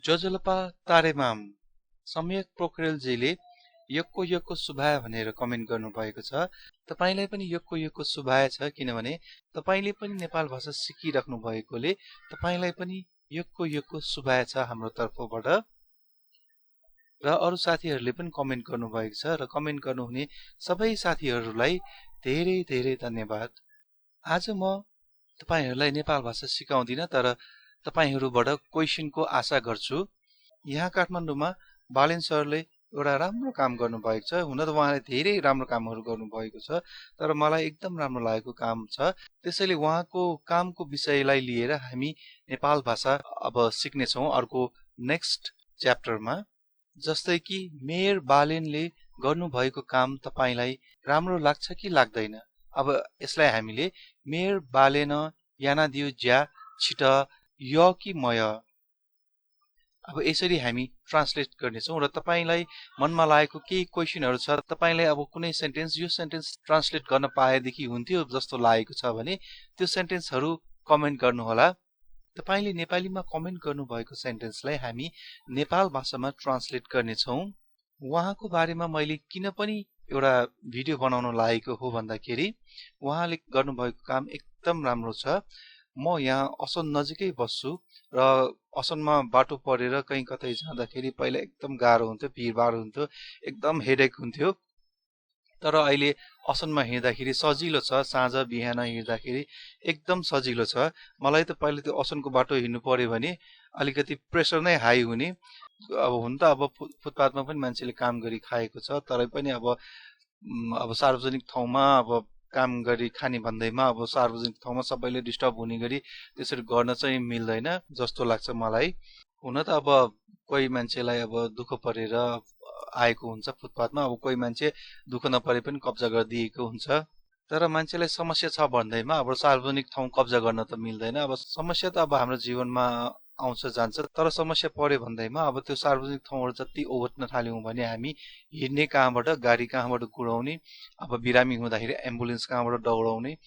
जजलपा तारेमाम सम्यक पोखरेलजीले यक्को सुभाय भनेर कमेन्ट गर्नुभएको छ। तपाईलाई पनि यक्को सुभाय छ, किनभने तपाईले पनि नेपाल भाषा सिकिराख्नु भएकोले तपाईलाई पनि यक्को सुभाय छ हाम्रो तर्फबाट। र अरु साथीहरूले पनि कमेन्ट गर्नुभएको छ र कमेन्ट गर्नुहुने सबै साथीहरूलाई धेरै धेरै धन्यवाद। आज म तपाईहरूलाई नेपाल भाषा सिकाउँदिन, तर तपाईहरूबाट क्वेशनको आशा गर्छु। यहाँ काठमाडौँमा बालेन सरले एउटा राम्रो काम गर्नुभएको छ। हुन त उहाँले धेरै राम्रो कामहरू गर्नुभएको छ, तर मलाई एकदम राम्रो लागेको काम छ। त्यसैले उहाँको कामको विषयलाई लिएर हामी नेपाल भाषा अब सिक्नेछौँ अर्को नेक्स्ट च्याप्टरमा। जस्तै कि मेयर बालेनले गर्नुभएको काम तपाईलाई राम्रो लाग्छ कि लाग्दैन? अब यसलाई हामीले मेयर बालेन यानादियो ज्या छिट य कि मय, अब यसरी हामी ट्रान्सलेट गर्नेछौँ। र तपाईलाई मनमा लागेको केही क्वेशनहरू छ, तपाईलाई अब कुनै सेन्टेन्स यो सेन्टेन्स ट्रान्सलेट गर्न पाएदेखि हुन्थ्यो जस्तो लागेको छ भने त्यो सेन्टेन्सहरू कमेन्ट गर्नुहोला। तपाईले नेपालीमा कमेन्ट गर्नुभएको सेन्टेन्सलाई हामी नेपाल भाषामा ट्रान्सलेट गर्नेछौँ। उहाँको बारेमा मैले किन पनि एउटा भिडियो बनाउन लागेको हो भन्दाखेरि उहाँले गर्नुभएको काम एकदम राम्रो छ। म यहाँ असन नजिकै बस्छु र असनमा बाटो परेर कहीँ कतै जाँदाखेरि पहिला एकदम गाह्रो हुन्थ्यो, भिडभाड हुन्थ्यो, एकदम हेडेक हुन्थ्यो। तर अहिले असनमा हिँड्दाखेरि सजिलो छ, साँझ बिहान हिँड्दाखेरि एकदम सजिलो छ। मलाई त पहिले त्यो असनको बाटो हिँड्नु पर्यो भने अलिकति प्रेसर नै हाई हुने। अब हुन त अब फुटपाथमा पनि मान्छेले काम गरी खाएको छ, तर पनि अब सार्वजनिक ठाउँमा अब काम गरी खाने भन्दैमा अब सार्वजनिक ठाउँमा सबैले डिस्टर्ब हुने गरी त्यसरी गर्न चाहिँ मिल्दैन जस्तो लाग्छ मलाई। हुन त अब कोही मान्छेलाई अब दुःख परेर आएको हुन्छ फुटपाथमा, अब कोही मान्छे दुःख नपरे पनि कब्जा गरिदिएको हुन्छ। तर मान्छेलाई समस्या छ भन्दैमा अब सार्वजनिक ठाउँ कब्जा गर्न त मिल्दैन। अब समस्या त अब हाम्रो जीवनमा आउँछ जान्छ, तर समस्या पर्यो भन्दैमा अब त्यो सार्वजनिक ठाउँहरू जति ओगट्न थाल्यौँ भने हामी हिँड्ने कहाँबाट, गाडी कहाँबाट कुदाउने, अब बिरामी हुँदाखेरि एम्बुलेन्स कहाँबाट दौडाउने।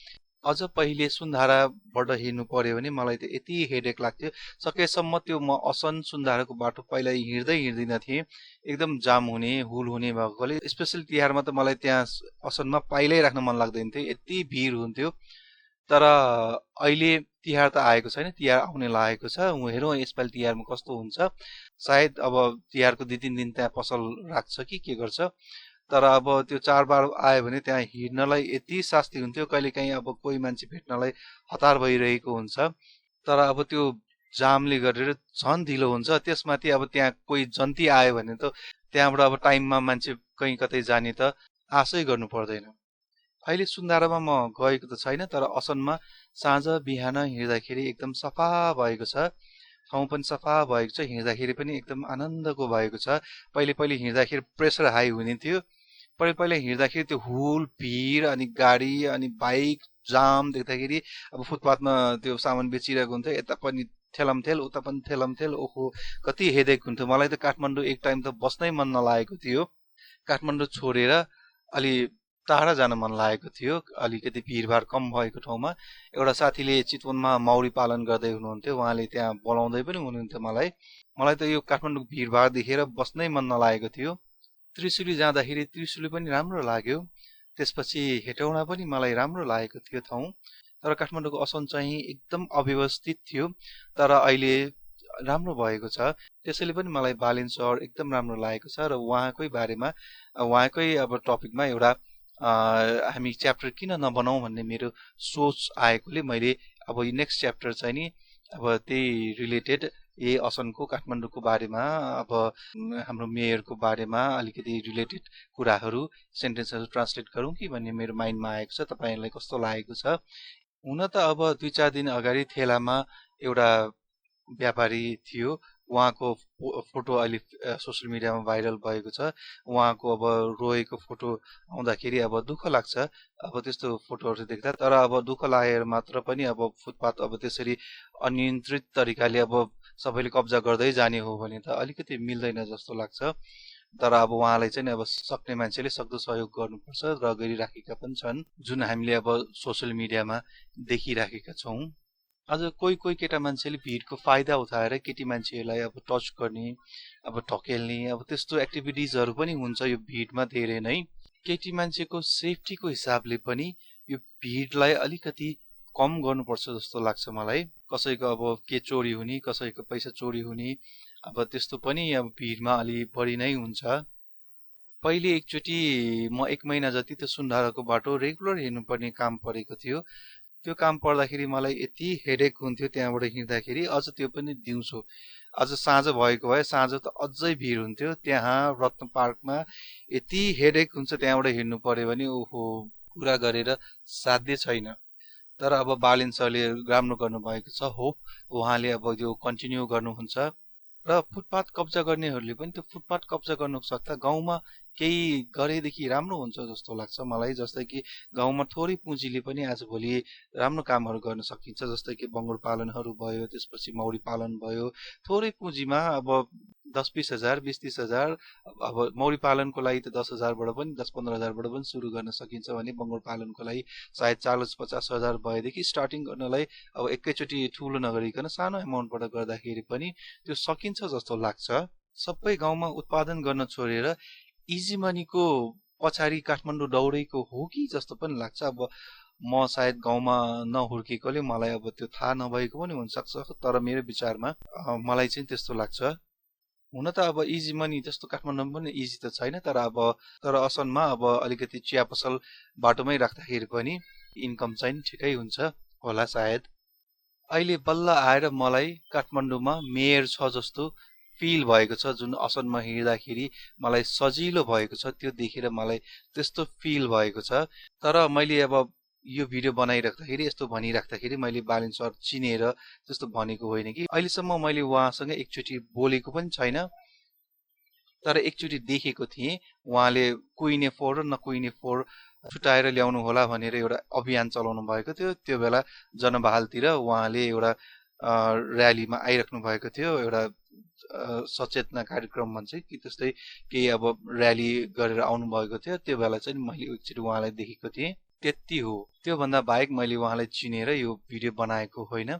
अझ पहिले सुन्धाराबाट हिँड्नु पर्यो भने मलाई त यति हेडेक लाग्थ्यो, सकेसम्म त्यो म असन सुन्धाराको बाटो पहिला हिँड्दिन थिएँ। एकदम जाम हुने, हुल हुने भएकोले स्पेशल तिहारमा त मलाई त्यहाँ असनमा पाइलै राख्न मन लाग्दैन थियो, यति भिड हुन्थ्यो। तर अहिले तिहार त आएको छैन, तिहार आउने लागेको छ। हेरौँ यसपालि तिहारमा कस्तो हुन्छ। सायद अब तिहारको 2-3 दिन त्यहाँ पसल राख्छ कि के गर्छ। तर अब त्यो चाडबाड आयो भने त्यहाँ हिँड्नलाई यति शास्ति हुन्थ्यो, कहिलेकाहीँ अब कोही मान्छे भेट्नलाई हतार भइरहेको हुन्छ। तर अब त्यो जामले गरेर झन् ढिलो हुन्छ। त्यसमाथि अब त्यहाँ कोही जन्ती आयो भने त त्यहाँबाट अब टाइममा मान्छे कहीँ कतै जाने त आशै गर्नु पर्दैन। अहिले सुन्धारामा म गएको त छैन, तर असनमा साँझ बिहान हिँड्दाखेरि एकदम सफा भएको छ, ठाउँ पनि सफा भएको छ, हिँड्दाखेरि पनि एकदम आनन्दको भएको छ। पहिले हिँड्दाखेरि प्रेसर हाई हुने थियो। पहिले हिँड्दाखेरि त्यो हुल भिड अनि गाडी अनि बाइक जाम देख्दाखेरि अब फुटपाथमा त्यो सामान बेचिरहेको हुन्थ्यो, यता पनि थेलमथेल उता पनि थेलमथेल, ओहो कति हेडेक हुन्थ्यो। मलाई त काठमाडौँ एक टाइम त बस्नै मन नलागेको थियो। काठमाडौँ छोडेर अलि टाढा जान मन लागेको थियो, अलिकति भिडभाड कम भएको ठाउँमा। एउटा साथीले चितवनमा मौरी पालन गर्दै हुनुहुन्थ्यो, उहाँले त्यहाँ बोलाउँदै पनि हुनुहुन्थ्यो मलाई त यो काठमाडौँ भिडभाड देखेर बस्नै मन नलागेको थियो। त्रिशुली जाँदाखेरि त्रिशुली पनि राम्रो लाग्यो, त्यसपछि हेटौँडा पनि मलाई राम्रो लागेको थियो ठाउँ। तर काठमाडौँको असन चाहिँ एकदम अव्यवस्थित थियो, तर अहिले राम्रो भएको छ। त्यसैले पनि मलाई बालेन सर एकदम राम्रो लागेको छ। र उहाँकै बारेमा उहाँकै अब टपिकमा एउटा हामी च्याप्टर किन नबनाउँ भन्ने मेरो सोच आएकोले मैले अब यो नेक्स्ट च्याप्टर चाहिँ नि अब त्यही रिलेटेड यही असनको काठमाडौँको बारेमा, अब हाम्रो मेयरको बारेमा अलिकति रिलेटेड कुराहरू सेन्टेन्सहरू ट्रान्सलेट गरौँ कि भन्ने मेरो माइन्डमा आएको छ। तपाईहरूलाई कस्तो लागेको छ? हुन त अब 2-4 दिन अगाडि थेलामा एउटा व्यापारी थियो, उहाँको फोटो अहिले सोसियल मिडियामा भाइरल भएको छ। उहाँको अब रोएको फोटो आउँदाखेरि अब दुःख लाग्छ अब त्यस्तो फोटोहरू देख्दा। तर अब दुःख लागेर मात्र पनि अब फुटपाथ अब त्यसरी अनियन्त्रित तरिकाले अब सबैले कब्जा गर्दै जाने हो भने त अलिकति मिल्दैन जस्तो लाग्छ। तर अब उहाँलाई चाहिँ अब सक्ने मान्छेले सक्दो सहयोग गर्नुपर्छ र गरिराखेका पनि छन्, जुन हामीले अब सोसियल मिडियामा देखिराखेका छौँ। अझ कोही कोही केटा मान्छेले भिडको फाइदा उठाएर केटी मान्छेहरूलाई अब टच गर्ने, अब ढकेल्ने, अब त्यस्तो एक्टिभिटिजहरू पनि हुन्छ यो भिडमा धेरै नै। केटी मान्छेको सेफ्टीको हिसाबले पनि यो भिडलाई अलिकति कम गर्नुपर्छ जस्तो लाग्छ मलाई। कसैको अब के चोरी हुने, कसैको पैसा चोरी हुने, अब त्यस्तो पनि अब भिडमा अलि बढी नै हुन्छ। पहिले एकचोटि म 1 महिना जति त्यो सुन्धाराको बाटो रेगुलर हिँड्नुपर्ने काम परेको थियो। त्यो काम पर्दाखेरि मलाई यति हेडेक हुन्थ्यो त्यहाँबाट हिँड्दाखेरि, अझ त्यो पनि दिउँसो। अझ साँझ भएको भए साँझ त अझै भिड हुन्थ्यो त्यहाँ रत्न पार्कमा। यति हेडेक हुन्छ त्यहाँबाट हिँड्नु पर्यो भने, ओहो कुरा गरेर साध्य छैन। तर अब बालेन सरले राम्रो गर्नुभएको छ, होप उहाँले अब यो कन्टिन्यू गर्नुहुन्छ। र फुटपाथ कब्जा गर्नेहरूले पनि त्यो फुटपाथ कब्जा गर्नु सक्दा गाउँमा केही गरेदेखि राम्रो हुन्छ जस्तो लाग्छ मलाई। जस्तै कि गाउँमा थोरै पुँजीले पनि आजभोलि राम्रो कामहरू गर्न सकिन्छ। जस्तै कि बङ्गुर पालनहरू भयो, त्यसपछि मौरी पालन भयो। थोरै पुँजीमा अब 10-20 हजार, 20-30 हजार, अब मौरी पालनको लागि त 10,000बाट पनि 10-15 हजारबाट पनि सुरु गर्न सकिन्छ भने बङ्गुर पालनको लागि सायद 40-50 हजार भएदेखि स्टार्टिङ गर्नलाई अब एकैचोटि ठुलो नगरिकन सानो एमाउन्टबाट गर्दाखेरि पनि त्यो सकिन्छ जस्तो लाग्छ। सबै गाउँमा उत्पादन गर्न छोडेर इजी मनीको पछाडि काठमाडौँ दौडेको हो कि जस्तो पनि लाग्छ। अब म सायद गाउँमा नहुर्केकोले मलाई अब त्यो थाहा नभएको पनि हुनसक्छ, तर मेरो विचारमा मलाई चाहिँ त्यस्तो लाग्छ। हुन त अब इजी मनी जस्तो काठमाडौँमा पनि इजी त छैन, तर असनमा अब अलिकति चिया पसल बाटोमै राख्दाखेरि पनि इन्कम चाहिँ ठिकै हुन्छ होला सायद। अहिले बल्ल आएर मलाई काठमाडौँमा मेयर छ जस्तो फिल भएको छ। जुन असनमा हिँड्दाखेरि मलाई सजिलो भएको छ, त्यो देखेर मलाई त्यस्तो फिल भएको छ। तर मैले अब यो भिडियो बनाइराख्दाखेरि, यस्तो भनिराख्दाखेरि मैले बालेन सर चिनेर त्यस्तो भनेको होइन कि। अहिलेसम्म मैले उहाँसँग एकचोटि बोलेको पनि छैन, तर एकचोटि देखेको थिएँ। उहाँले कुइने फोहोर र नकुइने फोहोर छुटाएर ल्याउनु होला भनेर एउटा अभियान चलाउनु भएको थियो। त्यो बेला जनबहालतिर उहाँले एउटा र्यालीमा आइराख्नु भएको थियो। एउटा सचेतना कार्यक्रम भन्छ कि त्यस्तै केही अब र्याली गरेर आउनु भएको थियो। त्यो बेला चाहिँ मैले एकचोटि उहाँलाई देखेको थिएँ, त्यति हो। त्योभन्दा बाहेक मैले उहाँलाई चिनेर यो भिडियो बनाएको होइन।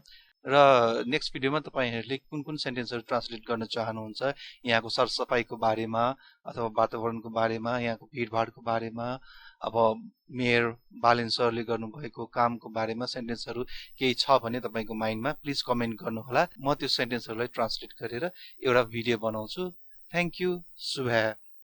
र नेक्स्ट भिडियोमा तपाईहरूले कुन कुन सेन्टेन्सहरू ट्रान्सलेट गर्न चाहनुहुन्छ, यहाँको सरसफाइको बारेमा अथवा वातावरणको बारेमा, यहाँको भिडभाडको बारेमा, अब मेयर बालेन सरले गर्नुभएको कामको बारेमा सेन्टेन्सहरू केही छ भने तपाईँको माइन्डमा प्लिज कमेन्ट गर्नुहोला। म त्यो सेन्टेन्सहरूलाई ट्रान्सलेट गरेर एउटा भिडियो बनाउँछु। Thank you. शुभ